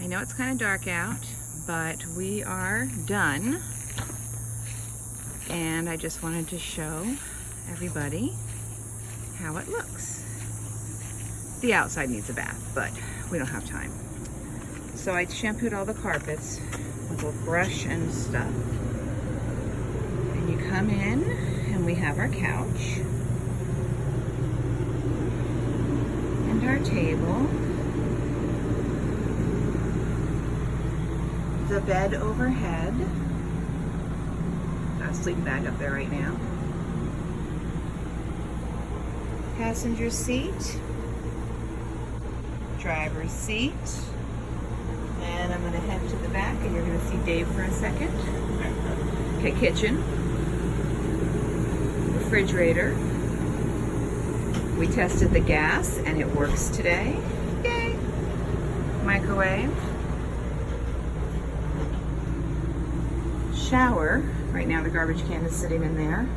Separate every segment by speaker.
Speaker 1: I know it's kind of dark out, but we are done. And I just wanted to show everybody how it looks. The outside needs a bath, but we don't have time. So I shampooed all the carpets with a brush and stuff. And you come in and we have our couch and our table. The bed overhead. Got a sleeping bag up there right now. Passenger seat. Driver's seat. And I'm going to head to the back and you're going to see Dave for a second. Okay, kitchen. Refrigerator. We tested the gas and it works today. Yay! Microwave. Shower. Right now the garbage can is sitting in there.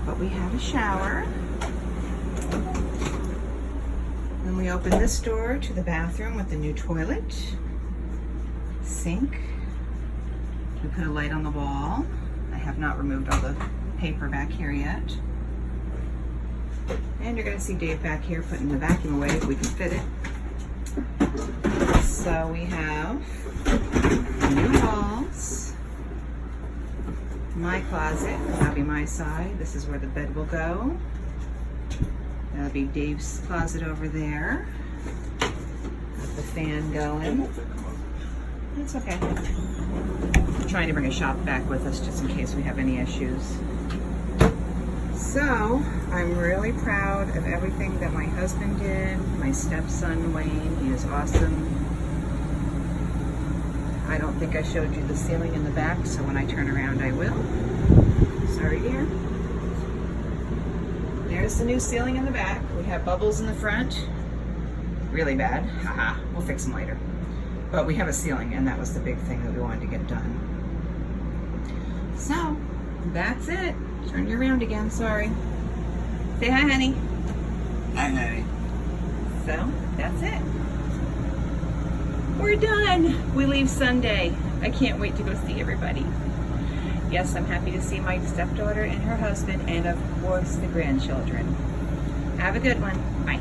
Speaker 1: But we have a shower. Then we open this door to the bathroom with the new toilet. Sink. We put a light on the wall. I have not removed all the paper back here yet. And you're going to see Dave back here putting the vacuum away if we can fit it. So we have new walls. My closet, that'll be my side. This is where the bed will go. That'll be Dave's closet over there. With the fan going. It's okay. I'm trying to bring a shop back with us just in case we have any issues. So, I'm really proud of everything that my husband did. My stepson, Wayne, he is awesome. I don't think I showed you the ceiling in the back, so when I turn around I will. Sorry, dear. There's the new ceiling in the back. We have bubbles in the front. Really bad. Haha, we'll fix them later. But we have a ceiling, and that was the big thing that we wanted to get done. So, that's it. Turn you around again, sorry. Say hi, honey.
Speaker 2: Hi, honey.
Speaker 1: So, that's it. We're done. We leave Sunday. I can't wait to go see everybody. Yes, I'm happy to see my stepdaughter and her husband, and of course the grandchildren. Have a good one. Bye.